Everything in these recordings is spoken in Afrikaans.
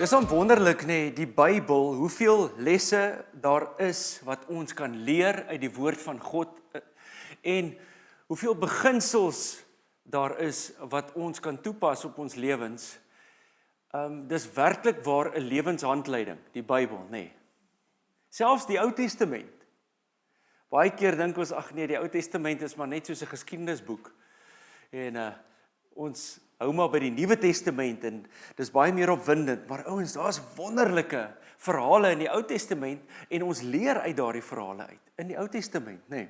Dis dan wonderlik, nee, die Bybel, hoeveel lesse daar is wat ons kan leer uit die woord van God en hoeveel beginsels daar is wat ons kan toepas op ons lewens. Dis werklik waar 'n lewenshandleiding, die Bybel, nee. Selfs die Ou Testament. Baie keer dink ons, ag nee, die Ou Testament is maar net soos 'n geskiedenisboek. En ons hou maar by die Nuwe Testament en dis baie meer opwindend, maar ouens, daar's wonderlike verhale in die Ou Testament en ons leer uit daardie verhale uit in die Ou Testament, nê. Nee.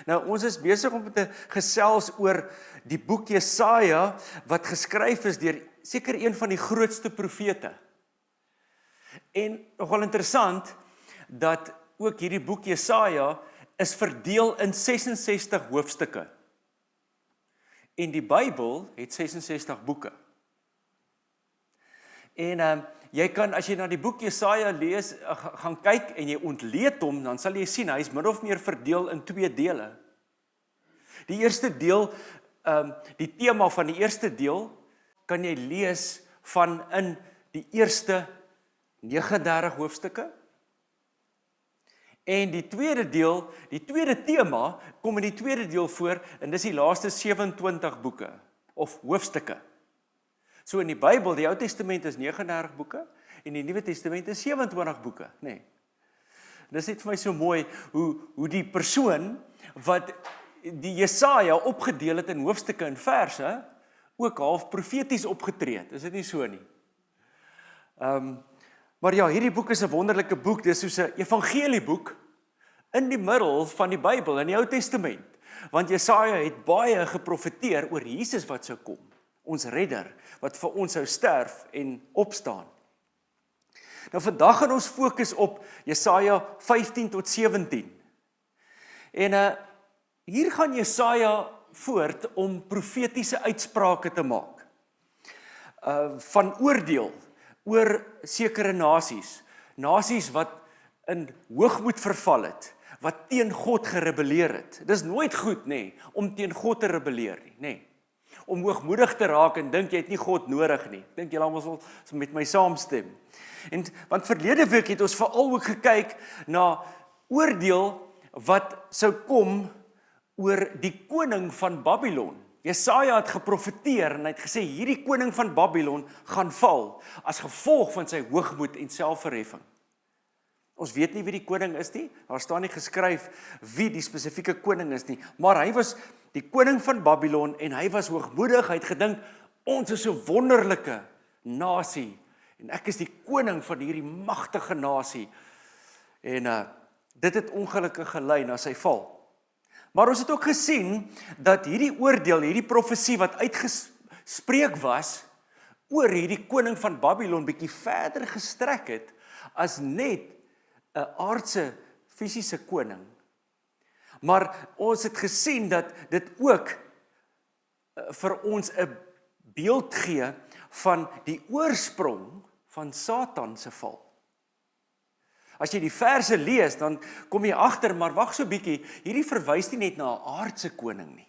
Nou ons is besig om te gesels oor die boek Jesaja wat geskryf is deur seker een van die grootste profete. En nogal interessant dat ook hierdie boek Jesaja is verdeel in 66 hoofstukke. En die Bybel het 66 boeke. En jy kan, as jy na die boek Jesaja lees, gaan kyk en jy ontleed hom, dan sal jy sien, hy is min of meer verdeel in 2 dele. Die eerste deel, die tema van die eerste deel, kan jy lees van in die eerste 39 hoofstukke. En die tweede deel, die tweede tema, kom in die tweede deel voor, en dis die laaste 27 boeke, of hoofstukke. So in die Bybel, die Ou Testament is 39 boeke, en die Nuwe Testament is 27 boeke, nee. Dis net vir my so mooi, hoe die persoon, wat die Jesaja opgedeel het in hoofstukke en verse, ook half profeties opgetree het, is dit nie so nie. Maar ja, hierdie boek is 'n wonderlike boek, dis soos 'n evangelieboek in die middel van die Bybel, in die Ou Testament. Want Jesaja het baie geprofeteer oor Jesus wat sou kom, ons redder, wat vir ons sou sterf en opstaan. Nou vandag gaan ons fokus op Jesaja 15 tot 17. En hier gaan Jesaja voort om profetiese uitsprake te maak, van oordeel, oor sekere nasies wat in hoogmoed verval het, wat teen God gerebelleer het. Dis nooit goed, nee, om teen God te rebelleer nie, nee. Om hoogmoedig te raak en dink jy het nie God nodig nie. Ek dink julle almal sal met my saamstem. Want verlede week het ons veral ook gekyk na oordeel wat sou kom oor die koning van Babylon. Jesaja het geprofeteer en hy het gesê, hierdie koning van Babylon gaan val, as gevolg van sy hoogmoed en selfverheffing. Ons weet nie wie die koning is nie, daar staan nie geskryf wie die spesifieke koning is nie, maar hy was die koning van Babylon en hy was hoogmoedig, hy het gedink, ons is so wonderlike nasie, en ek is die koning van hierdie magtige nasie, en dit het ongelukkig gelei na sy val. Maar ons het ook gesien, dat hierdie oordeel, hierdie profesie wat uitgespreek was, oor hierdie koning van Babylon, bietjie verder gestrek het, as net 'n aardse, fisiese koning. Maar ons het gesien dat dit ook vir ons 'n beeld gee van die oorsprong van Satan se val. As jy die verse lees, dan kom jy agter, maar wag so bietjie, hierdie verwys nie net na 'n aardse koning nie.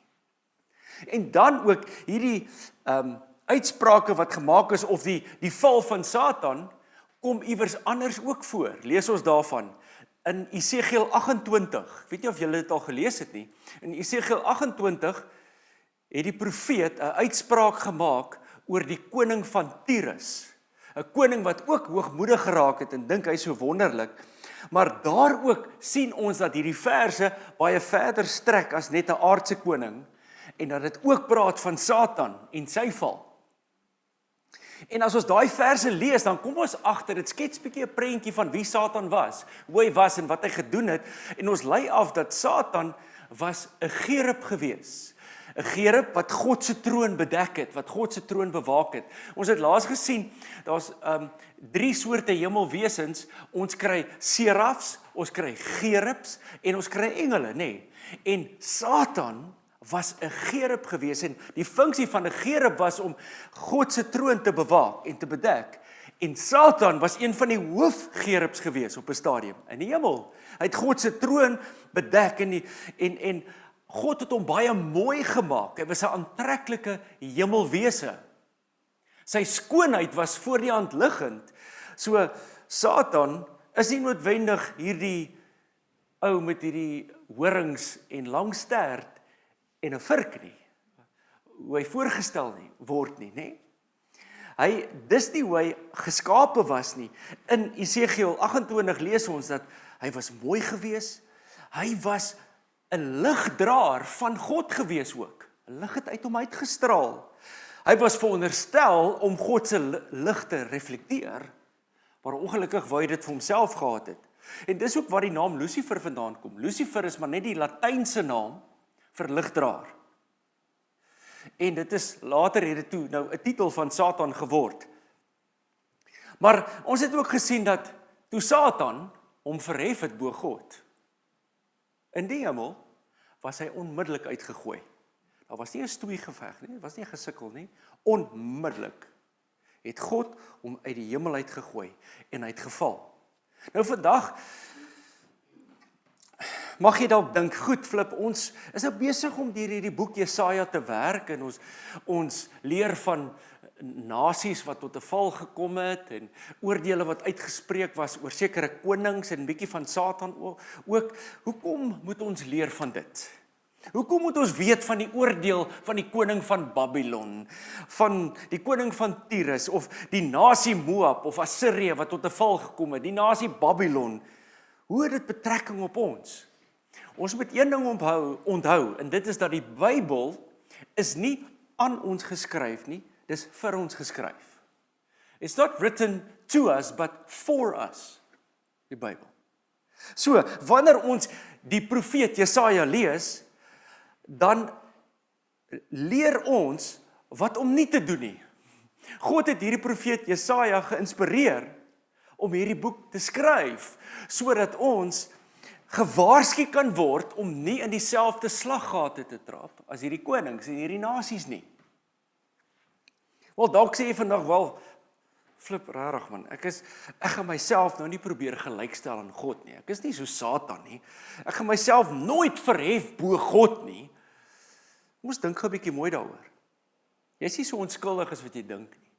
En dan ook hierdie uitsprake wat gemaak is, of die val van Satan, kom iewers anders ook voor. Lees ons daarvan in Esegiel 28. Ek weet nie of julle dit al gelees het nie. In Esegiel 28 het die profeet 'n uitspraak gemaak oor die koning van Tyrus. 'n Koning wat ook hoogmoedig geraak het en dink hy so wonderlik. Maar daar ook sien ons dat hierdie verse baie verder strek as net 'n aardse koning en dat dit ook praat van Satan en sy val. En as ons daai verse lees, dan kom ons agter, dit skets bietjie 'n prentjie van wie Satan was, hoe hy was en wat hy gedoen het, en ons lei af dat Satan was 'n gerub gewees. 'n Gerub wat God se troon bedek het, wat God se troon bewaak het. Ons het laas gesien, daar's 3 soorte hemelwesens, ons kry serafs, ons kry gerubs en ons kry engele, nê. En Satan was 'n gerub gewees en die funksie van 'n gerub was om God se troon te bewaak en te bedek. En Satan was een van die hoofgerubs gewees op 'n stadium in die hemel. Hy het God se troon bedek en God het hom baie mooi gemaak. Hy was 'n aantreklike hemelwese. Sy skoonheid was voor die hand liggend. So, Satan is nie noodwendig hierdie ou met hierdie horings en lang stert en 'n vurk nie, hoe hy voorgestel word nie, nê? Dis nie hoe hy geskape was nie. In Esegiel 28 lees ons dat hy was mooi gewees, hy was 'n ligdraer van God gewees ook. 'n Lig het uit hom uitgestraal. Hy was veronderstel om God se lig te reflekteer, maar ongelukkig wou hy dit vir homself gehad het. En dis ook waar die naam Lucifer vandaan kom. Lucifer is maar net die Latynse naam vir ligdraer. En dit is later het dit toe nou 'n titel van Satan geword. Maar ons het ook gesien dat toe Satan hom verhef het bo God, in die hemel was hy onmiddellik uitgegooi. Daar was nie 'n stoeigeveg nie, was nie 'n gesukkel nie. Onmiddellik het God hom uit die hemel uitgegooi en hy het geval. Nou vandag mag jy dalk dink, goed Flip, ons is nou besig om deur hierdie boek Jesaja te werk en ons leer van nasies wat tot 'n val gekom het en oordeele wat uitgespreek was oor sekere konings en 'n bietjie van Satan ook. Hoekom moet ons leer van dit? Hoekom moet ons weet van die oordeel van die koning van Babylon, van die koning van Tyrus, of die nasie Moab of Assirië wat tot 'n val gekom het, die nasie Babylon? Hoe het dit betrekking op ons? Ons moet een ding onthou, en dit is dat die Bybel is nie aan ons geskryf nie, dis vir ons geskryf. It's not written to us, but for us, die Bybel. So, wanneer ons die profeet Jesaja lees, dan leer ons wat om nie te doen nie. God het hierdie profeet Jesaja geïnspireer om hierdie boek te skryf, sodat ons gewaarsku kan word om nie in dieselfde slaggate te trap as hierdie konings en hierdie nasies nie. Wel, dalk sê jy vandag, wel, Flip, rarig man, ek gaan myself nou nie probeer gelykstel aan God nie. Ek is nie so Satan nie. Ek gaan myself nooit verhef bo God nie. Moes dink 'n bietjie mooi daaroor. Jy is nie so onskuldig as wat jy dink nie.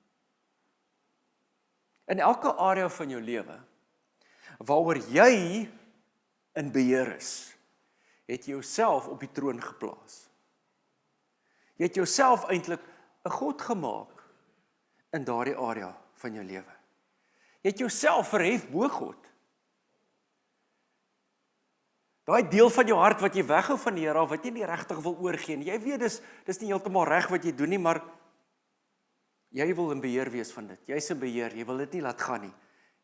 In elke area van jou lewe waaroor jy in beheer is, het jy jouself op die troon geplaas. Jy het jouself eintlik 'n God gemaak in daardie area van jou lewe. Jy het jouself verhef bo God. Daai deel van jou hart wat jy weghou van die Here af, wat jy nie regtig wil oorgee nie. Jy weet dis nie heeltemal reg wat jy doen nie, maar jy wil in beheer wees van dit. Jy's in beheer, jy wil dit nie laat gaan nie.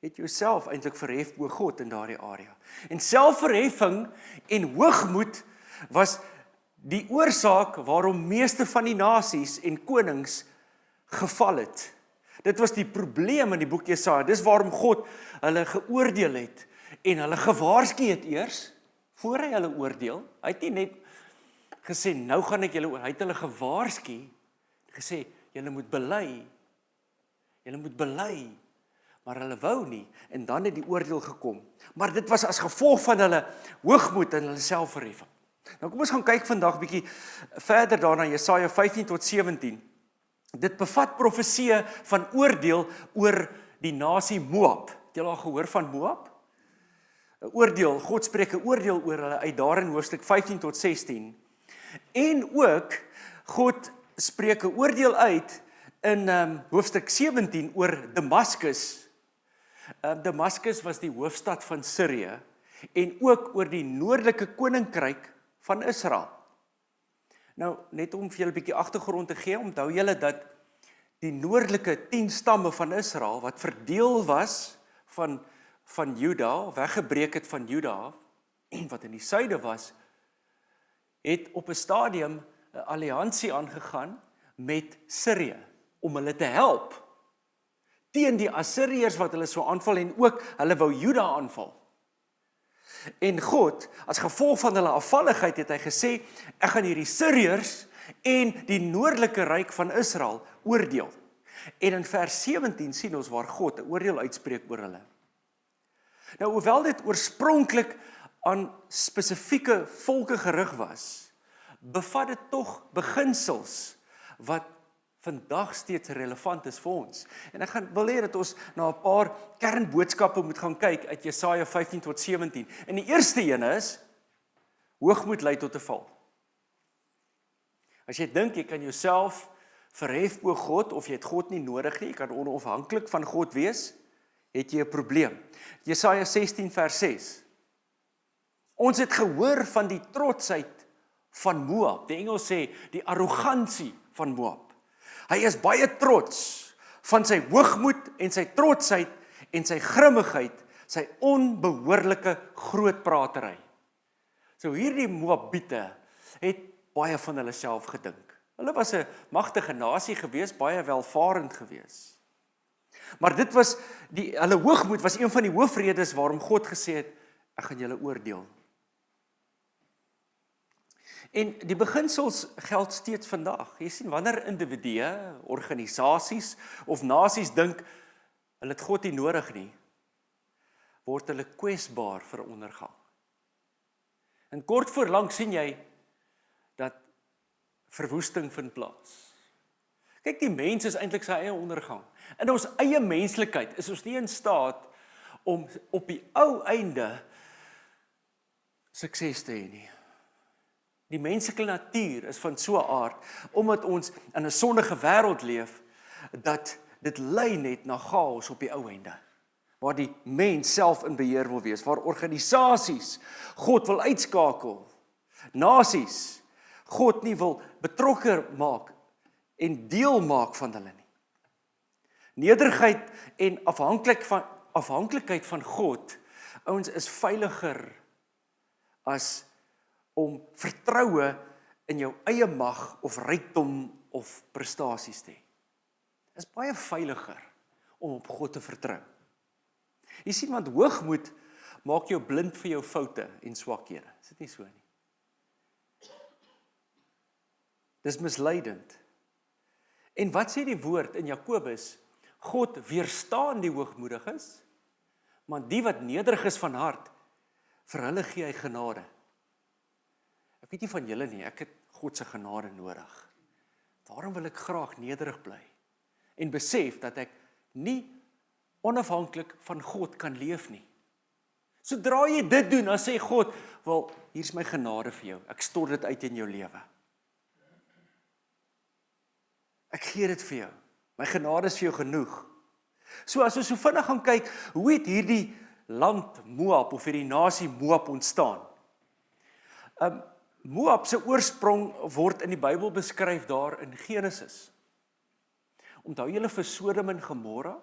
Jy het jouself eintlik verhef bo God in daardie area. En selfverheffing en hoogmoed was die oorsaak waarom meeste van die nasies en konings geval het. Dit was die probleem in die boek Jesaja. Dis waarom God hulle geoordeel het en hulle gewaarsku het eers voor hy hulle oordeel. Hy het nie net gesê nou gaan ek julle oordeel. Hy het hulle gewaarsku, gesê julle moet bely. Julle moet bely. Maar hulle wou nie en dan het die oordeel gekom. Maar dit was as gevolg van hulle hoogmoed en hulle selfverheffing. Nou kom ons gaan kyk vandag bietjie verder daarna Jesaja 15 tot 17. Dit bevat profeseë van oordeel oor die nasie Moab. Het julle al gehoor van Moab? 'n Oordeel, God spreek 'n oordeel oor hulle uit daar in hoofstuk 15 tot 16. En ook God spreek 'n oordeel uit in hoofstuk 17 oor Damaskus. Damaskus was die hoofstad van Sirië en ook oor die noordelike koninkryk van Israel. Nou, net om vir julle 'n bietjie agtergrond te gee, onthou julle dat die noordelike 10 stamme van Israel, wat verdeel was van Juda, weggebreek het van Juda, wat in die suide was, het op 'n stadium 'n alliansie aangegaan met Sirië, om hulle te help, teen die Assiriërs wat hulle sou aanval, en ook hulle wou Juda aanval. En God, as gevolg van hulle afvalligheid, het hy gesê, ek gaan hierdie Siriërs en die noordelike ryk van Israel oordeel. En in vers 17 sien ons waar God 'n oordeel uitspreek oor hulle. Nou, hoewel dit oorspronklik aan spesifieke volke gerig was, bevat dit tog beginsels wat vandag steeds relevant is vir ons. En ek wil hê dat ons na 'n paar kernboodskappe moet gaan kyk uit Jesaja 15 tot 17. En die eerste een is, hoogmoed lei tot 'n val. As jy dink jy kan jouself verhef bo God, of jy het God nie nodig nie, jy kan onafhanklik van God wees, het jy 'n probleem. Jesaja 16 vers 6. Ons het gehoor van die trotsheid van Moab. Die Engels sê, die arrogansie van Moab. Hy is baie trots van sy hoogmoed en sy trotsheid en sy grimmigheid, sy onbehoorlike grootpratery. So hierdie Moabiete het baie van hulle self gedink. Hulle was 'n magtige nasie gewees, baie welvarend gewees. Maar dit was, hulle hoogmoed was een van die hoofredes waarom God gesê het, ek gaan julle oordeel. En die beginsels geld steeds vandag. Jy sien, wanneer individue, organisasies of nasies dink, hulle het God nie nodig nie, word hulle kwesbaar vir ondergang. En kort voor lank sien jy dat verwoesting vind plaas. Kyk, die mens is eintlik sy eie ondergang. In ons eie menslikheid is ons nie in staat om op die ou einde sukses te hê nie. Die menslike natuur is van so 'n aard, omdat ons in 'n sondige wêreld leef, dat dit lei net na chaos op die ou einde, waar die mens self in beheer wil wees, waar organisasies God wil uitskakel, nasies God nie wil betrokke maak en deel maak van hulle nie. Nederigheid en afhanklikheid van God, ouens, is veiliger as om vertroue in jou eie mag of rykdom of prestasies te hê. Is baie veiliger om op God te vertrou. Jy sien, want hoogmoed maak jou blind vir jou foute en swakhede. Is dit nie so nie? Dis misleidend. En wat sê die woord in Jakobus? God weerstaan die hoogmoediges, maar die wat nederig is van hart, vir hulle gee hy genade. Ek weet nie van julle nie, ek het God se genade nodig. Daarom wil ek graag nederig bly en besef dat ek nie onafhanklik van God kan leef nie. Sodra jy dit doen, dan sê God, wel, hier is my genade vir jou. Ek stort dit uit in jou lewe. Ek gee dit vir jou. My genade is vir jou genoeg. So as ons so vinnig gaan kyk, hoe het hierdie land Moab of hierdie nasie Moab ontstaan? Moab se oorsprong word in die Bybel beskryf daar in Genesis. Onthou julle vir Sodom en Gomorra?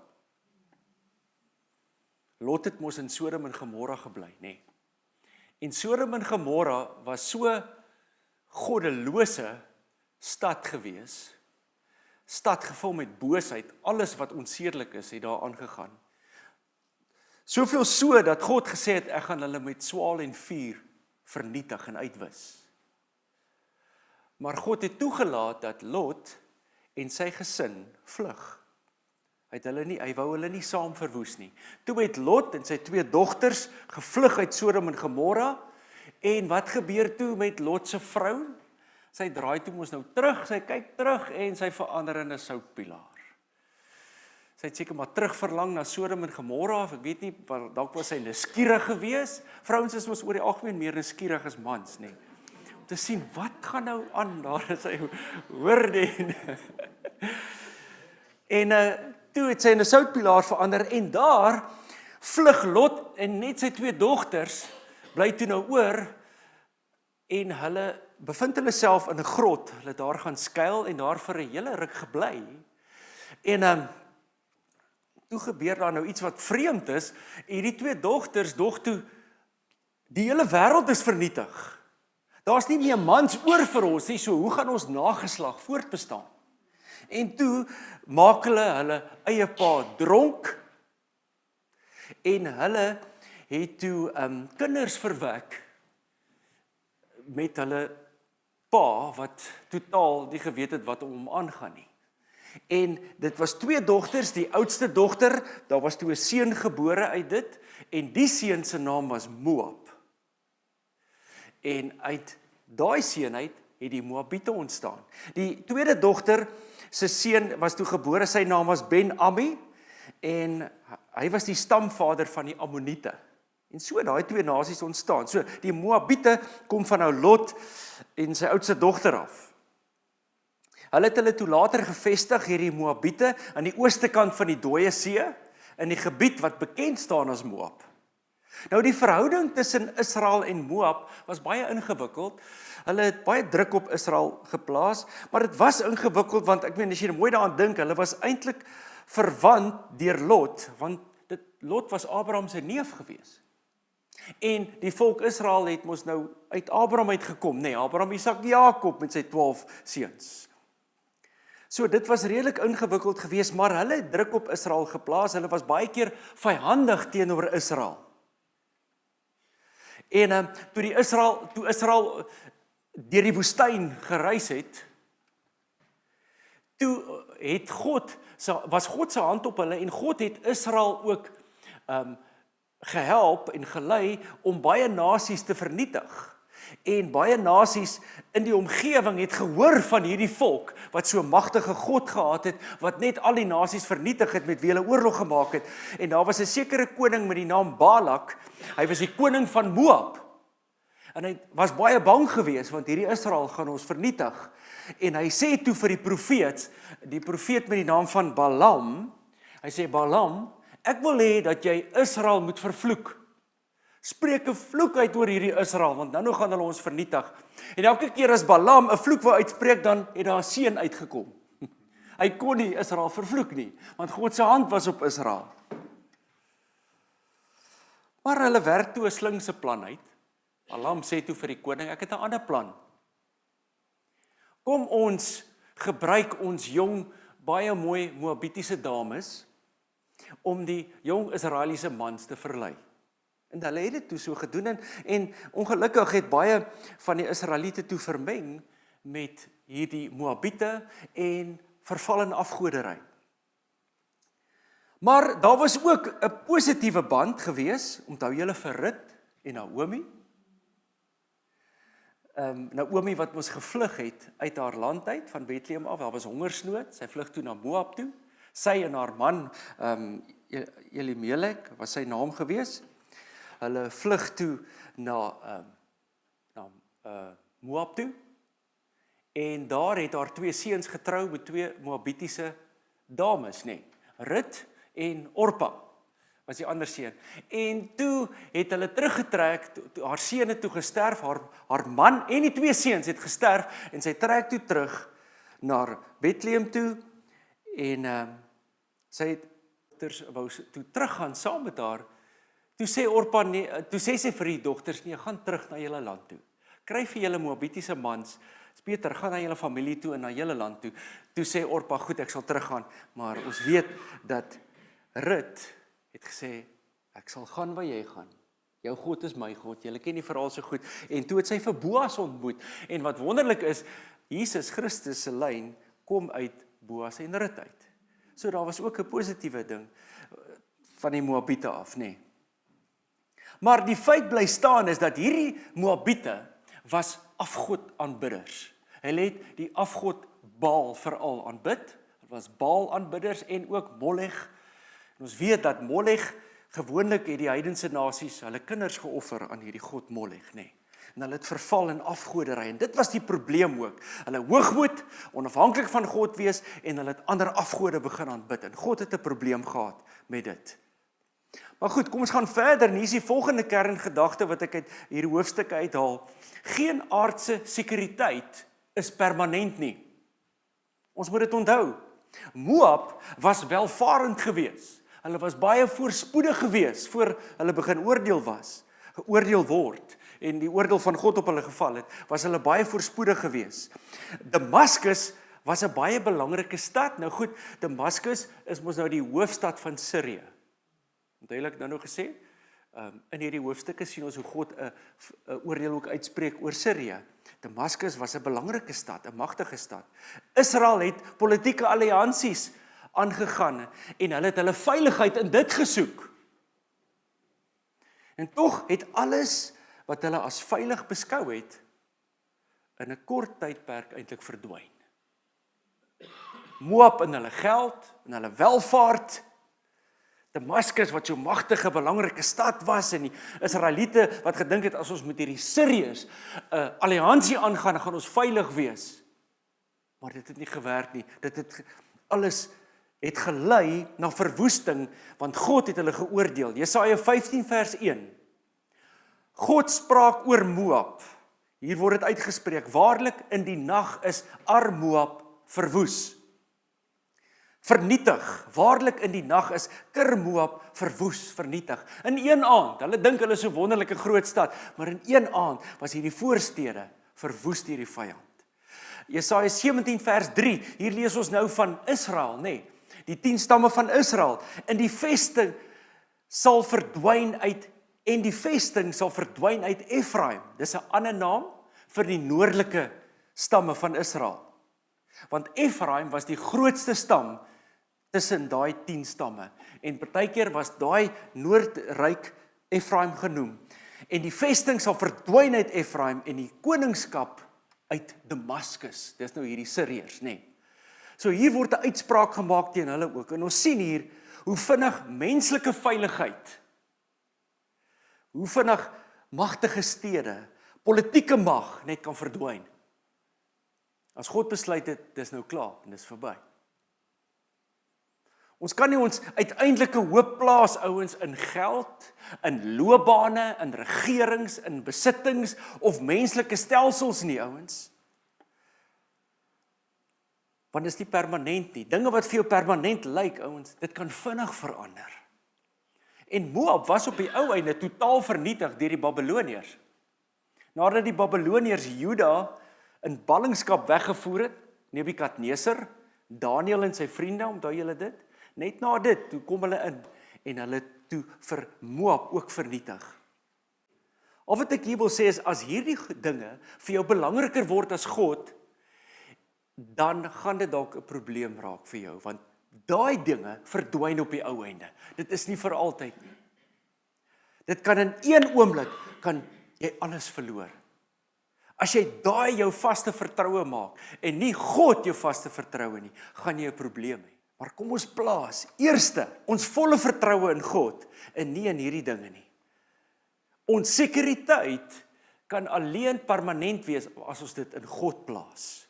Lot het mos in Sodom en Gomorra gebly, nê? En Sodom en Gomorra was so goddelose stad gewees, stad gevul met boosheid, alles wat onsedelik is, het daar aangegaan. Soveel so, dat God gesê het, ek gaan hulle met swaal en vuur vernietig en uitwis. Maar God het toegelaat dat Lot en sy gesin vlug. Hy wou hulle nie saam verwoes nie. Toe het Lot en sy 2 dogters gevlug uit Sodom en Gomorra, en wat gebeur toe met Lot se vrou? Sy draai toe mos nou terug, sy kyk terug en sy verander in 'n soutpilaar. Sy het seker maar terug verlang na Sodom en Gomorra, of ek weet nie, dalk was sy nuuskierig gewees. Vrouens is mos oor die algemeen meer nuuskierig as mans, nê. Om te sien, wat gaan nou aan daar, as hy hoor die. En toe het sy in 'n soutpilaar verander, en daar vlug Lot en net sy 2 dogters bly toe nou oor, en hulle bevind hulle self in 'n grot, hulle daar gaan skuil en daar vir 'n hele ruk gebly. En toe gebeur daar nou iets wat vreemd is, en die 2 dogters dog toe, die hele wêreld is vernietig. Daar's nie meer mans oor vir ons nie, so hoe gaan ons nageslag voortbestaan? En toe maak hulle eie pa dronk, en hulle het toe kinders verwek met hulle pa, wat totaal nie geweet het wat om hom aangaan nie. En dit was 2 dogters, die oudste dogter, daar was toe 'n seun gebore uit dit, en die seun se naam was Moab. En uit daai seun uit het die Moabiete ontstaan. Die tweede dogter se seun was toe gebore, sy naam was Ben-Ami, en hy was die stamvader van die Ammoniete. En so daai twee nasies ontstaan. So die Moabiete kom van nou Lot en sy oudste dogter af. Hulle het hulle toe later gevestig, hierdie Moabiete, aan die ooste kant van die Dooie See, in die gebied wat bekend staan as Moab. Nou die verhouding tussen Israel en Moab was baie ingewikkeld. Hulle het baie druk op Israel geplaas, maar dit was ingewikkeld want ek meen as jy mooi daaraan dink, hulle was eintlik verwant deur Lot, want Lot was Abraham se neef gewees. En die volk Israel het mos nou uit Abraham uitgekom, nee, Abraham, Isak, Jakob met sy 12 seuns. So dit was redelik ingewikkeld geweest, maar hulle het druk op Israel geplaas. Hulle was baie keer vyhandig teenoor Israel. En toe Israel deur die woestyn gereis het, toe was God se hand op hulle en God het Israel ook gehelp en gelei om baie nasies te vernietig. En baie nasies in die omgewing het gehoor van hierdie volk wat so magtige God gehad het, wat net al die nasies vernietig het met wie hulle oorlog gemaak het. En daar was 'n sekere koning met die naam Balak. Hy was die koning van Moab. En hy was baie bang geweest want hierdie Israel gaan ons vernietig. En hy sê toe vir die profeet met die naam van Balaam, hy sê Balaam, ek wil hê dat jy Israel moet vervloek. Spreek 'n vloek uit oor hierdie Israel, want nou gaan hulle ons vernietig. En elke keer as Balaam 'n vloek wou uitspreek, dan het daar 'n seën uitgekom. Hy kon nie Israel vervloek nie, want God se hand was op Israel. Maar hulle werk toe 'n slinkse plan uit. Balaam sê toe vir die koning, ek het 'n ander plan. Kom ons gebruik ons jong, baie mooi Moabitiese dames, om die jong Israeliese mans te verlei. En hulle het dit toe so gedoen en ongelukkig het baie van die Israeliete toe vermeng met hierdie Moabiete en verval in afgoderry. Maar daar was ook 'n positiewe band gewees, onthou julle vir Rut en Naomi. Naomi wat mos gevlug het uit haar land uit, van Bethlehem af, daar was hongersnood, sy vlug toe na Moab toe. Sy en haar man, Elimelek, was sy naam gewees. Hulle vlug toe na Moab toe. En daar het haar 2 seuns getrou met 2 Moabitiese dames, nee. Rut en Orpa was die ander seun. En toe het hulle teruggetrek, haar seun het toe gesterf, haar man en die 2 seuns het gesterf en sy trek toe terug na Bethlehem toe en sy het wou toe teruggaan saam met haar. Toe sê Orpa nee, toe sê sy vir die dogters nee, gaan terug na julle land toe. Kry vir julle Moabitiese mans, beter gaan na julle familie toe en na julle land toe. Toe sê Orpa, goed, ek sal teruggaan, maar ons weet dat Rut het gesê, ek sal gaan waar jy gaan. Jou God is my God, julle ken die verhaal so goed. En toe het sy vir Boas ontmoet. En wat wonderlik is, Jesus Christus se lyn kom uit Boas en Rut uit. So daar was ook 'n positiewe ding van die Moabiete af, nee. Maar die feit bly staan is dat hierdie Moabiete was afgodaanbidders. Hulle het die afgod Baal veral aanbid. Dit was Baal aanbidders en ook Molech. En ons weet dat Molech, gewoonlik het die heidense nasies hulle kinders geoffer aan hierdie god Molech, nee. En hulle het verval in afgoderry en dit was die probleem ook. Hulle hoogmoed, onafhanklik van God wees en hulle het ander afgode begin aanbid en God het 'n probleem gehad met dit. Maar goed, kom ons gaan verder en hier is die volgende kerngedagte wat ek uit hierdie hoofstukke uithaal. Geen aardse sekuriteit is permanent nie. Ons moet dit onthou. Moab was welvarend gewees. Hulle was baie voorspoedig gewees voor hulle begin geoordeel word en die oordeel van God op hulle geval het, was hulle baie voorspoedig gewees. Damaskus was 'n baie belangrike stad. Nou goed, Damaskus is mos nou die hoofstad van Sirië. Duidelik nou gesê, in hierdie hoofstukke sien ons hoe God 'n oordeel ook uitspreek oor Sirië. Damaskus was 'n belangrike stad, 'n magtige stad. Israel het politieke alliansies aangegaan en hulle het hulle veiligheid in dit gesoek. En tog het alles wat hulle as veilig beskou het, in 'n kort tydperk eintlik verdwyn. Moab in hulle geld, in hulle welvaart, Damaskus wat so magtige, belangrike stad was, en die Israeliete wat gedink het, as ons met hierdie Siriërs 'n alliansie aangaan, dan gaan ons veilig wees. Maar dit het nie gewerk nie. Alles het gelei na verwoesting, want God het hulle geoordeel. Jesaja 15 vers 1. God spraak oor Moab. Hier word dit uitgespreek, waarlik in die nag is Ar-Moab verwoes. Vernietig, waarlik in die nag is Kir-Moab verwoes, vernietig. In een aand, hulle dink hulle is so wonderlike groot stad, maar in een aand was hierdie voorstede verwoes deur die vyand. Jesaja 17 vers 3, hier lees ons nou van Israel, nê? Die 10 stamme van Israel, en die vesting sal verdwyn uit Efraim. Dis 'n ander naam vir die noordelike stamme van Israel. Want Efraim was die grootste stam tussen daai 10 stamme. En partykeer was daai noordryk Efraim genoem. En die vesting sal verdwyn uit Efraim en die koningskap uit Damaskus. Dis nou hierdie Siriërs, nê. So hier word 'n uitspraak gemaak teen hulle ook. En ons sien hier hoe vinnig menslike veiligheid, hoe vinnig magtige stede, politieke mag net kan verdwyn. As God besluit het, dis nou klaar en dis verby. Ons kan nie ons uiteindelike hoop plaas, ouens, in geld, in loopbane, in regerings, in besittings of menslike stelsels nie, ouens. Want dit is nie permanent nie. Dinge wat vir jou permanent lyk, ouens, dit kan vinnig verander. En Moab was op die ou einde totaal vernietig deur die Babiloniërs. Nadat die Babiloniërs Juda in ballingskap weggevoer het, Nebukadneser, Daniël en sy vriende, onthou julle dit? Net na dit, toe kom hulle in en hulle toe vir Moab ook vernietig. Al wat ek hier wil sê is, as hierdie dinge vir jou belangriker word as God, dan gaan dit dalk 'n probleem raak vir jou, want daai dinge verdwyn op die ou einde. Dit is nie vir altyd nie. Dit kan in een oomblik, kan jy alles verloor. As jy daai jou vaste vertroue maak, en nie God jou vaste vertroue nie, gaan jy 'n probleem hê. Maar kom ons plaas, eerste, ons volle vertroue in God, en nie in hierdie dinge nie. Ons sekuriteit kan alleen permanent wees, as ons dit in God plaas.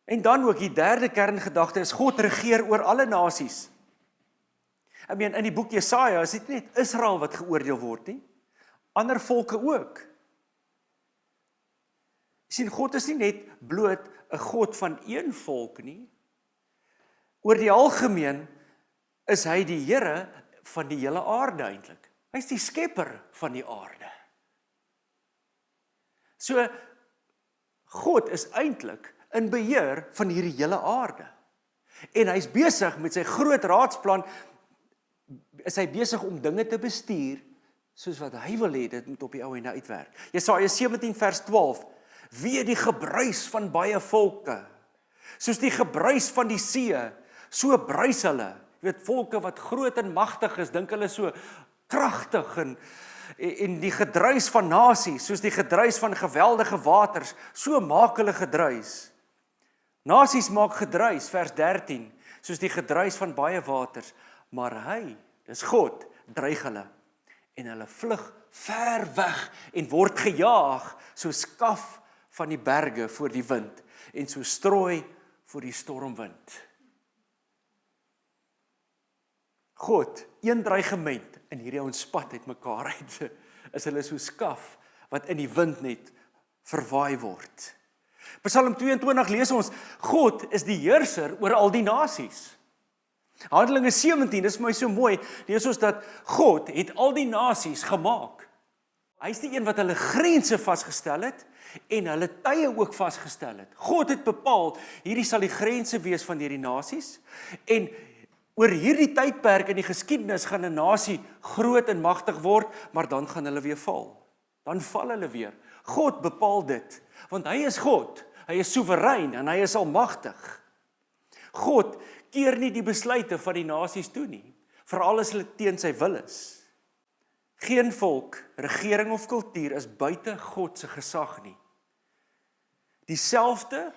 En dan ook die derde kerngedagte is, God regeer oor alle nasies. In die boek Jesaja is dit nie net Israel wat geoordeel word nie, ander volke ook. Jy sien, God is nie net bloot 'n God van een volk nie. Oor die algemeen is hy die Here van die hele aarde eintlik. Hy is die skepper van die aarde. So, God is eintlik in beheer van hierdie hele aarde. En hy's besig met sy groot raadsplan, is hy besig om dinge te bestuur, soos wat hy wil hê, dit moet op die ou einde uitwerk. Jesaja 17 vers 12, wee die gebruis van baie volke, soos die gebruis van die see, so bruis hulle. Jy weet, volke wat groot en magtig is, dink hulle so kragtig, en die gedruis van nasies, soos die gedruis van geweldige waters, so maak hulle gedruis. Nasies maak gedruis, vers 13, soos die gedruis van baie waters, maar hy, dis God, dreig hulle, en hulle vlug ver weg, en word gejaag, so skaf van die berge voor die wind, en so strooi voor die stormwind. God, een dreigement, en hierdie ouens spat uit mekaar uit, is hulle so skaf, wat in die wind net verwaai word. Psalm 22 lees ons, God is die heerser oor al die nasies. Handelinge 17, dis vir my so mooi, lees ons dat God het al die nasies gemaak. Hy is die een wat hulle grense vasgestel het, en hulle tye ook vasgestel het. God het bepaal, hierdie sal die grense wees van hierdie nasies, en oor hierdie tydperk in die geskiedenis gaan 'n nasie groot en magtig word, maar dan gaan hulle weer val. Dan val hulle weer. God bepaal dit, want hy is God, hy is soewerein en hy is almagtig. God keer nie die besluite van die nasies toe nie, veral as hulle teen sy wil is. Geen volk, regering of kultuur is buite God se gesag nie. Dieselfde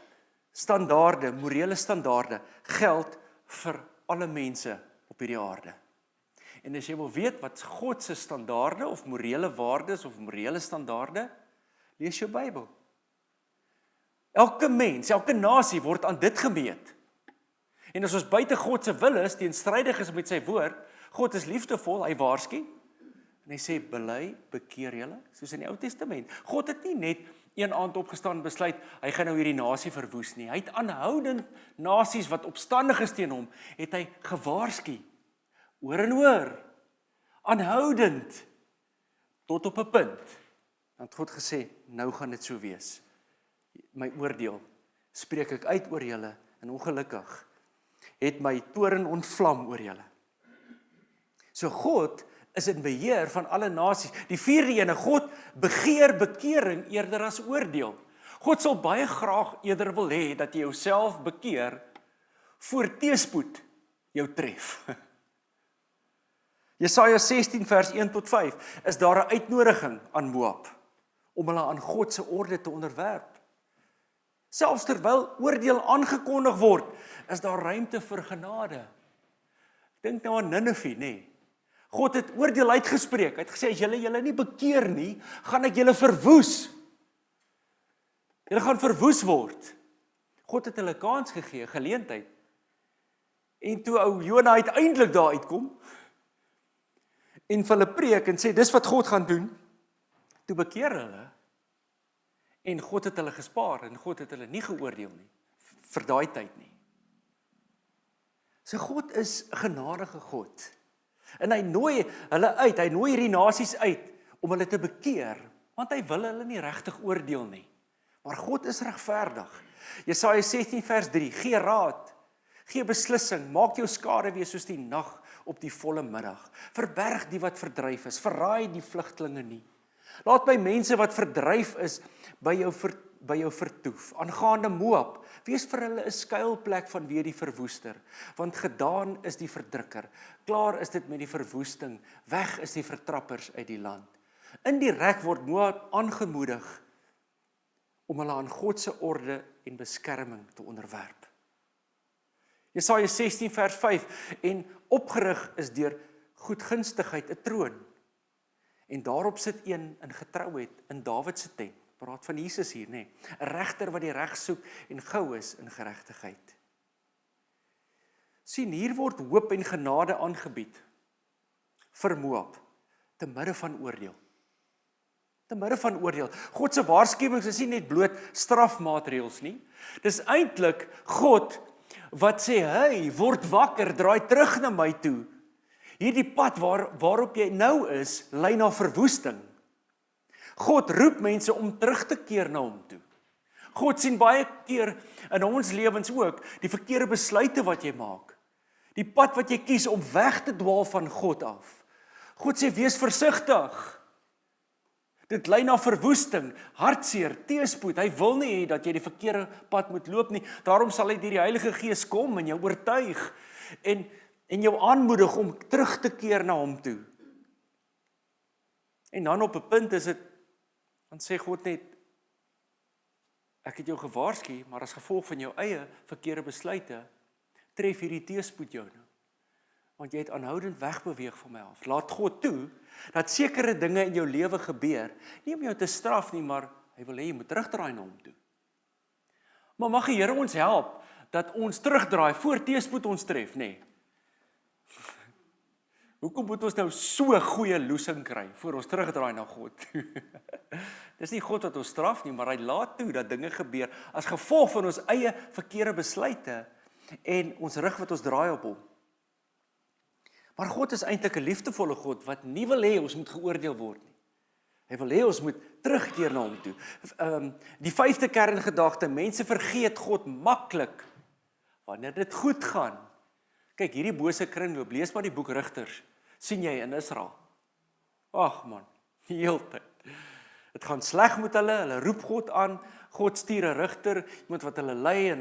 standaarde, morele standaarde, geld vir alle mense op hierdie aarde. En as jy wil weet wat God se standaarde of morele waardes of morele standaarde, lees jou Bybel. Elke mens, elke nasie word aan dit gemeet. En as ons buite God se wil is, teenstrydig is met sy woord, God is liefdevol, hy waarsku, en hy sê, bely, bekeer julle, soos in die Ou Testament. God het nie net een aand opgestaan en besluit, hy gaan nou hierdie nasie verwoes nie. Hy het aanhoudend nasies wat opstandig is teen hom, het hy gewaarsku, oor en oor, aanhoudend, tot op 'n punt. Dan het God gesê, nou gaan dit so wees. My oordeel, spreek ek uit oor julle, en ongelukkig het my toorn ontvlam oor julle. So God is in beheer van alle nasies. Die vierde ene, God begeer bekering eerder as oordeel. God sal baie graag eerder wil hê dat jy jouself bekeer voor teëspoed jou tref. Jesaja 16 vers 1 tot 5 is daar 'n uitnodiging aan Moab om hulle aan God se orde te onderwerp. Selfs terwyl oordeel aangekondig word, is daar ruimte vir genade. Dink nou aan Ninive, nê? God het oordeel uitgespreek. Hy het gesê, as julle nie bekeer nie, gaan ek julle verwoes. Julle gaan verwoes word. God het hulle kans gegee, geleentheid. En toe ou Jona uiteindelik daar uitkom, en vir hulle preek en sê, dis wat God gaan doen, toe bekeer hulle, en God het hulle gespaar, en God het hulle nie geoordeel nie, vir daai tyd nie. So God is 'n genadige God, en hy nooi hulle uit, hy nooi hierdie nasies uit, om hulle te bekeer, want hy wil hulle nie regtig oordeel nie, maar God is regverdig. Jesaja 16 vers 3, gee raad, gee beslissing, maak jou skade wees soos die nag op die volle middag, verberg die wat verdryf is, verraai die vlugtelinge nie. Laat my mense wat verdryf is, by jou vertoef, aangaande Moab, wees vir hulle 'n skuilplek vanweë die verwoester, want gedaan is die verdrukker, klaar is dit met die verwoesting, weg is die vertrappers uit die land. In die rek word Moab aangemoedig, om hulle aan God se orde en beskerming te onderwerp. Jesaja 16 vers 5, en opgerig is deur goedgunstigheid 'n troon, en daarop sit een in getrouheid in Dawid se tent, praat van Jesus hier, nê, 'n regter wat die reg soek en gou is in geregtigheid. Sien, hier word hoop en genade aangebied vir Moab, te midde van oordeel. Te midde van oordeel. God se waarskuwings is nie net bloot strafmaatreëls nie. Dis eintlik God wat sê, hey, word wakker, draai terug na my toe. Hierdie pad waarop jy nou is, lei na verwoesting. God roep mense om terug te keer na hom toe. God sien baie keer in ons lewens ook die verkeerde besluite wat jy maak. Die pad wat jy kies om weg te dwaal van God af. God sê, wees versigtig. Dit lei na verwoesting, hartseer, teëspoed. Hy wil nie hê dat jy die verkeerde pad moet loop nie. Daarom sal hy deur die Heilige Gees kom en jou oortuig en jou aanmoedig om terug te keer na hom toe. En dan op 'n punt is dit, dan sê God net, ek het jou gewaarsku, maar as gevolg van jou eie verkeerde besluite, tref hierdie teëspoed jou nou. Want jy het aanhoudend wegbeweeg van my af. Laat God toe, dat sekere dinge in jou lewe gebeur, nie om jou te straf nie, maar hy wil hê jy moet terugdraai na hom toe. Maar mag die Here ons help, dat ons terugdraai, voor teëspoed ons tref, nê? Hoekom moet ons nou so goeie loosing kry, voor ons terugdraai na God? Dis nie God wat ons straf nie, maar hy laat toe dat dinge gebeur, as gevolg van ons eie verkeerde besluite, en ons rug wat ons draai op hom. Maar God is eintlik 'n liefdevolle God, wat nie wil hê ons moet geoordeel word nie. Hy wil hê ons moet terugkeer na hom toe. Die 5de kerngedagte, mense vergeet God maklik, wanneer dit goed gaan. Kyk, hierdie bose kringloop, lees maar die boek Rigters, sien jy in Israel. Ag man, die hele tyd. Dit gaan sleg met hulle roep God aan, God stuur 'n rigter, iemand wat hulle lei, en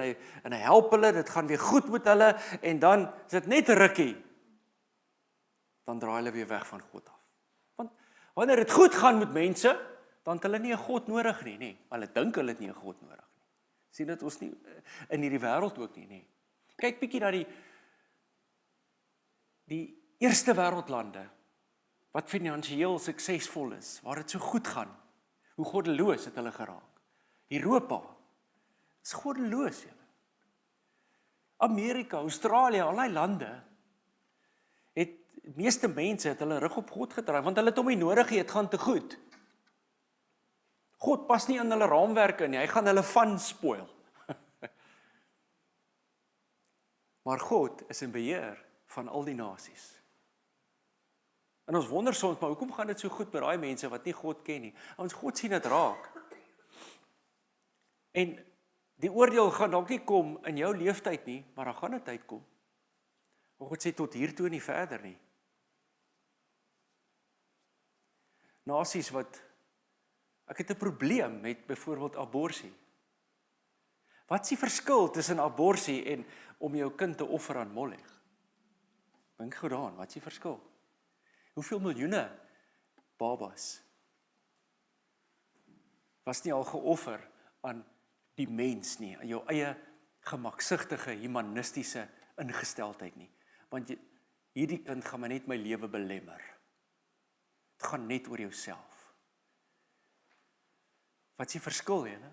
hy help hulle, dit gaan weer goed met hulle, en dan is dit net 'n rukkie, dan draai hulle weer weg van God af. Want wanneer dit goed gaan met mense, dan het hulle nie 'n God nodig nie, hulle dink hulle het nie 'n God nodig nie. Sien dit ons nie in hierdie wêreld ook nie, nê. Kyk bietjie na die eerste wêreldlande wat finansiëel suksesvol is, waar dit so goed gaan. Hoe goddeloos het hulle geraak. Europa is goddeloos, julle. Amerika, Australië, al die lande het meeste mense het hulle rug op God gedraai, want hulle het hom nie nodig, het gaan te goed. God pas nie in hulle raamwerke nie, hy gaan hulle van spoil. Maar God is in beheer van al die nasies. En ons wonder soms, maar hoekom gaan dit so goed met daai mense wat nie God ken nie? Ons God sien dit raak. En die oordeel gaan dalk nie kom in jou leeftyd nie, maar dan gaan 'n tyd kom. Maar God sê tot hier toe en nie verder nie. Nasies wat, ek het 'n probleem met byvoorbeeld abortus. Wat is die verskil tussen abortus en om jou kind te offer aan Molech? Dink goed daaraan, wat is die verskil? Hoeveel miljoene babas was nie al geoffer aan die mens nie, aan jou eie gemaksigtige, humanistiese ingesteldheid nie. Want hierdie kind gaan my net my lewe belemmer. Het gaan net oor jouself. Wat is die verskil, julle?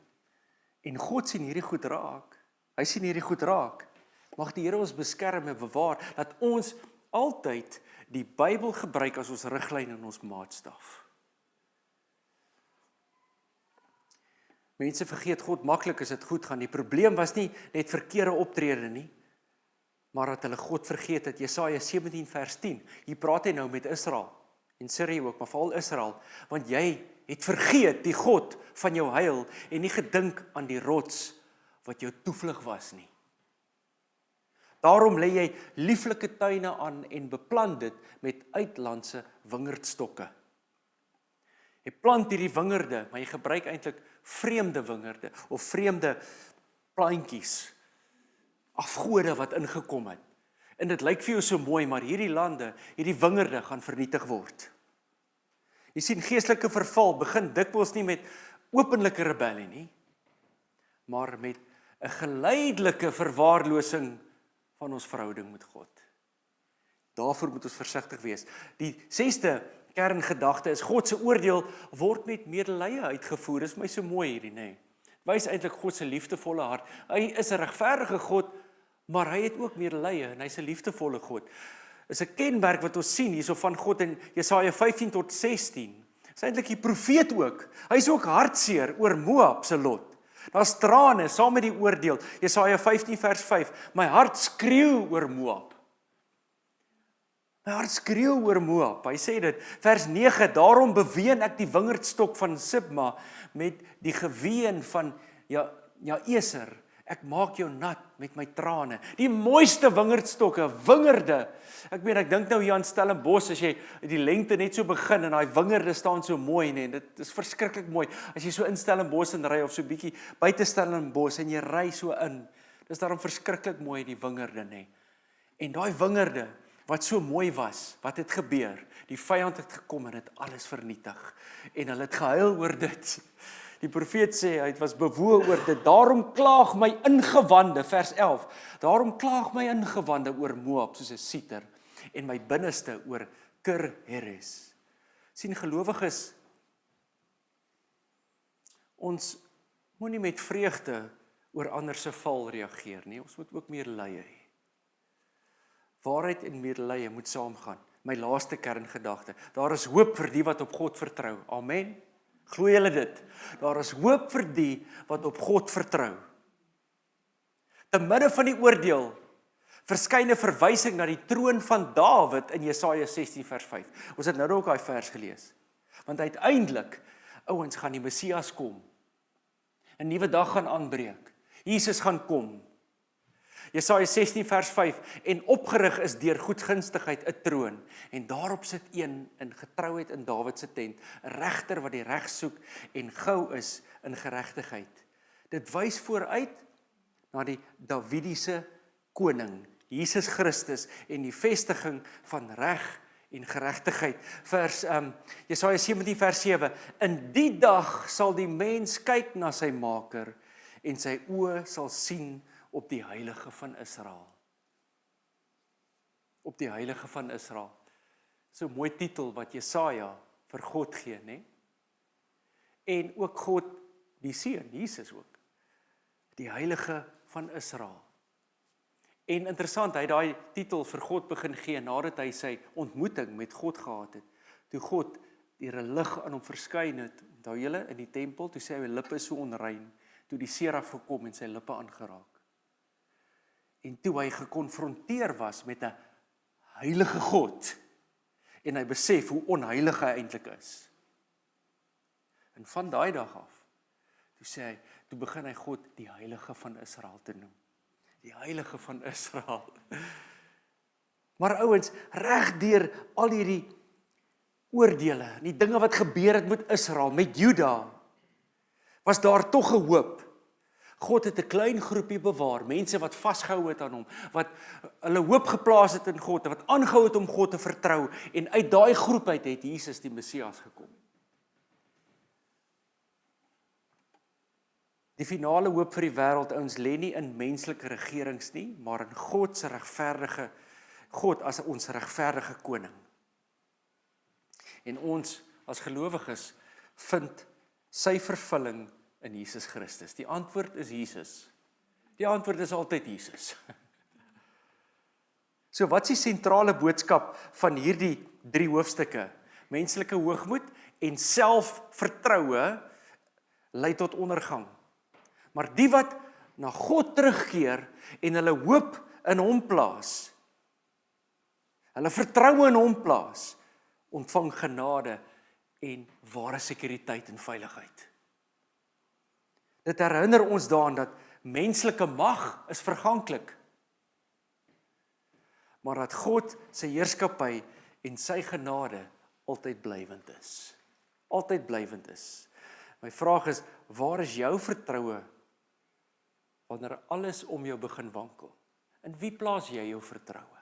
En God sien hierdie goed raak. Hy sien hierdie goed raak. Mag die Here ons beskerm en bewaar, dat ons altyd die Bybel gebruik as ons riglyn en ons maatstaf. Mense vergeet God maklik as dit goed gaan. Die probleem was nie net verkeerde optrede nie, maar dat hulle God vergeet het. Jesaja 17 vers 10. Hier praat hy nou met Israel, en Sirië ook, maar veral Israel, want jy het vergeet die God van jou heil, en nie gedink aan die rots wat jou toevlug was nie. Daarom lê jy lieflike tuine aan en beplant dit met uitlandse wingerdstokke. Jy plant hierdie wingerde, maar jy gebruik eintlik vreemde wingerde of vreemde plantjies, afgode wat ingekom het. En dit lyk vir jou so mooi, maar hierdie lande, hierdie wingerde gaan vernietig word. Jy sien, geestelike verval begin dikwels nie met openlike rebellie nie, maar met 'n geleidelike verwaarlosing van ons verhouding met God. Daarvoor moet ons versigtig wees. Die 6de kerngedagte is, God se oordeel word met medelee uitgevoer. Dis vir my so mooi hierdie, nê. Wys eintlik God se liefdevolle hart. Hy is 'n regverdige God, maar hy het ook medelee en hy's 'n liefdevolle God. Is 'n kenmerk wat ons sien hierso van God in Jesaja 15 tot 16. Is eintlik die profeet ook. Hy's ook hartseer oor Moab se lot. Daar's trane saam met die oordeel. Jesaja 15 vers 5. My hart skreeu oor Moab. My hart skreeu oor Moab. Hy sê dit, vers 9, daarom beween ek die wingerdstok van Sibma met die geween van Jaeser. Ek maak jou nat met my trane. Die mooiste wingerdstokke, wingerde. Ek dink nou hier aan Stellenbosch, as jy die lengte net so begin en daai wingerde staan so mooi, nee, dit is verskriklik mooi. As jy so in Stellenbosch in ry of so bietjie buite Stellenbosch en jy ry so in, dis daarom verskriklik mooi die wingerde, nee. En daai wingerde wat so mooi was, wat het gebeur? Die vyand het gekom en het alles vernietig. En hulle het gehuil oor dit. Die profeet sê, hy was bewoe oor dit. Daarom klaag my ingewande, vers 11. Daarom klaag my ingewande oor Moab, soos 'n sieter, en my binneste oor Kir Heres. Sien, gelowiges, ons moenie met vreugde oor ander se val reageer nie. Ons moet ook medelee hê. Waarheid en medelee moet saamgaan. My laaste kerngedagte. Daar is hoop vir die wat op God vertrou. Amen. Glo julle dit? Daar is hoop vir die wat op God vertrou. Te midde van die oordeel verskyn 'n verwysing na die troon van Dawid in Jesaja 16 vers 5. Ons het nou ook daai vers gelees. Want uiteindelik, ouens, gaan die Messias kom. 'n Nuwe dag gaan aanbreek. Jesus gaan kom. Jesaja 16 vers 5, en opgerig is deur goedgunstigheid 'n troon, en daarop sit een in getrouheid in Dawid se tent, 'n regter wat die reg soek en gou is in geregtigheid. Dit wys vooruit na die Davidiese koning, Jesus Christus, en die vestiging van reg en geregtigheid. Jesaja 17 vers 7, in die dag sal die mens kyk na sy maker en sy oë sal sien op die heilige van Israel. Op die heilige van Israel. So 'n mooi titel wat Jesaja vir God gee, né? En ook God, die Seun, Jesus ook. Die heilige van Israel. En interessant, hy het daai titel vir God begin gee nadat hy sy ontmoeting met God gehad het. Toe God deur 'n lig aan hom verskyn het, onthou julle, in die tempel, toe sê hy, lippe is so onrein, toe die seraf gekom en sy lippe aangeraak. En toe hy gekonfronteer was met 'n heilige God, en hy besef hoe onheilig hy eintlik is. En van daai dag af, toe begin hy God die heilige van Israel te noem. Die heilige van Israel. Maar ouens, reg deur al hierdie oordele, die dinge wat gebeur het met Israel, met Juda, was daar tog 'n hoop. God het 'n klein groepie bewaar, mense wat vasgehou het aan hom, wat hulle hoop geplaas het in God, wat aangehou het om God te vertrou, en uit daai groep uit het Jesus die Messias gekom. Die finale hoop vir die wêreld, ouens, lê nie in menslike regerings nie, maar in God as ons regverdige koning. En ons as gelowiges vind sy vervulling in Jesus Christus. Die antwoord is Jesus. Die antwoord is altyd Jesus. So wat is die sentrale boodskap van hierdie 3 hoofstukke? Menslike hoogmoed en selfvertroue lei tot ondergang. Maar die wat na God terugkeer en hulle hoop in hom plaas, hulle vertroue in hom plaas, ontvang genade en ware sekuriteit en veiligheid. Dit herinner ons daaraan dat menslike mag is verganklik, maar dat God sy heerskappy en sy genade altyd blywend is. Altyd blywend is. My vraag is, waar is jou vertroue wanneer alles om jou begin wankel? In wie plaas jy jou vertroue?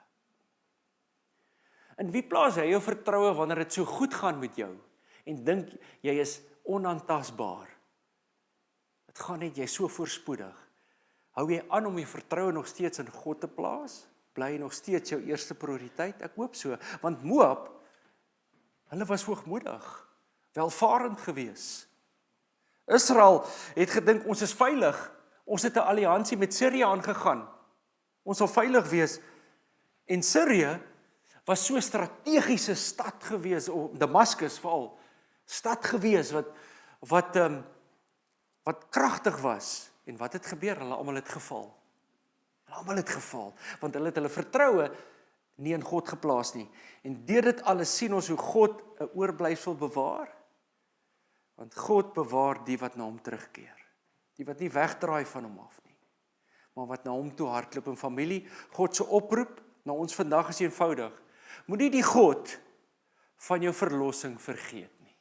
In wie plaas jy jou vertroue wanneer dit so goed gaan met jou en dink jy is onaantastbaar? Dit gaan net, jy is so voorspoedig. Hou jy aan om jou vertroue nog steeds in God te plaas? Bly jy nog steeds jou eerste prioriteit? Ek hoop so, want Moab, hulle was hoogmoedig, welvarend gewees. Israel het gedink, ons is veilig. Ons het 'n alliansie met Sirië aangegaan. Ons sal veilig wees. En Sirië was so 'n strategiese stad gewees, Damaskus veral, stad gewees wat kragtig was. En wat het gebeur? Hulle almal het geval. Want hulle het hulle vertroue nie in God geplaas nie. En deur dit alles sien ons hoe God 'n oorblyfsel bewaar. Want God bewaar die wat na hom terugkeer. Die wat nie wegdraai van hom af nie, maar wat na hom toe hardloop. En familie, God se oproep na ons vandag is eenvoudig. Moenie die God van jou verlossing vergeet nie.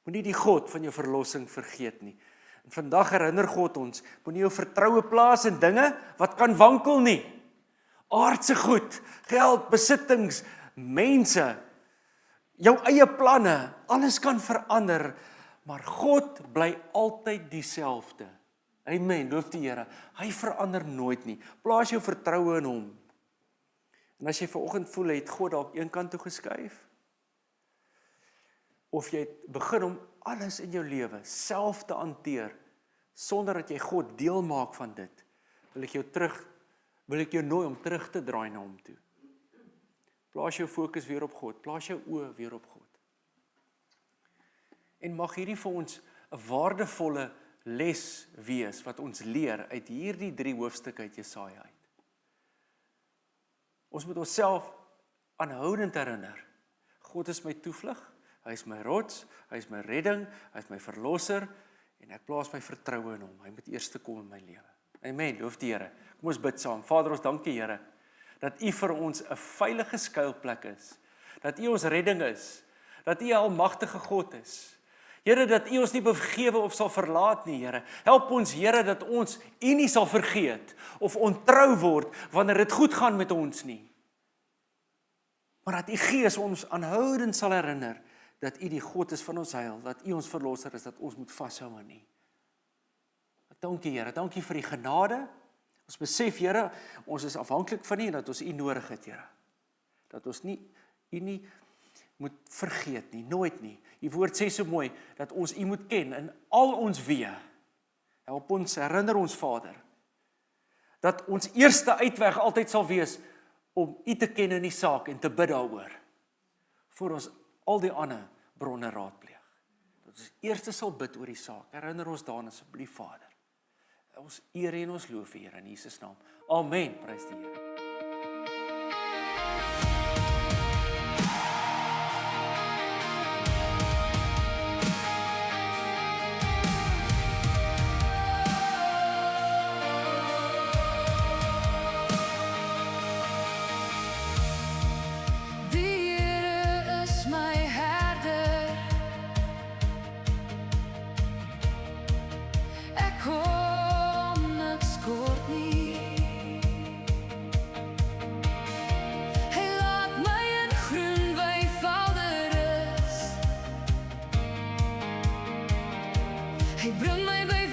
Moenie die God van jou verlossing vergeet nie. En vandag herinner God ons, moenie jou vertroue plaas in dinge wat kan wankel nie. Aardse goed, geld, besittings, mense, jou eie planne, alles kan verander, maar God bly altyd dieselfde. Amen, loof die Here. Hy verander nooit nie. Plaas jou vertroue in hom. En as jy vanoggend voel, het God dalk een kant toe geskuif, of jy het begin om alles in jou lewe self te hanteer, sonder dat jy God deel maak van dit, wil ek jou nooi om terug te draai na hom toe. Plaas jou fokus weer op God, plaas jou oë weer op God. En mag hierdie vir ons 'n waardevolle les wees, wat ons leer uit hierdie 3 hoofstukke uit Jesaja uit. Ons moet onsself aanhoudend herinner, God is my toevlug, hy is my rots, hy is my redding, hy is my verlosser, en ek plaas my vertroue in hom, hy moet eerste kom in my lewe. Amen, loof die Here. Kom ons bid saam. Vader, ons dank U, Here, dat U vir ons 'n veilige skuilplek is, dat U ons redding is, dat U 'n almagtige God is. Here, dat U ons nie begewe of sal verlaat nie, Here. Help ons, Here, dat ons U nie sal vergeet of ontrou word wanneer dit goed gaan met ons nie. Maar dat U Gees ons aanhoudend sal herinner dat U die God is van ons heil, dat U ons verlosser is, dat ons moet vashou aan U. Dat Dankie Here, dankie vir die genade. Ons besef Here, ons is afhanklik van U en dat ons U nodig het Here. Dat ons U nie moet vergeet nie, nooit nie. Die woord sê so mooi, dat ons U moet ken in al ons weë. Help ons, herinner ons Vader, dat ons eerste uitweg altyd sal wees, om U te ken in die saak en te bid daaroor, voor ons al die ander bronne raadpleeg. Dat ons eerste sal bid oor die saak, herinner ons daaraan asseblief Vader. Ons eer en ons loof U Here in Jesus naam. Amen, prys die Here. Hy bring my by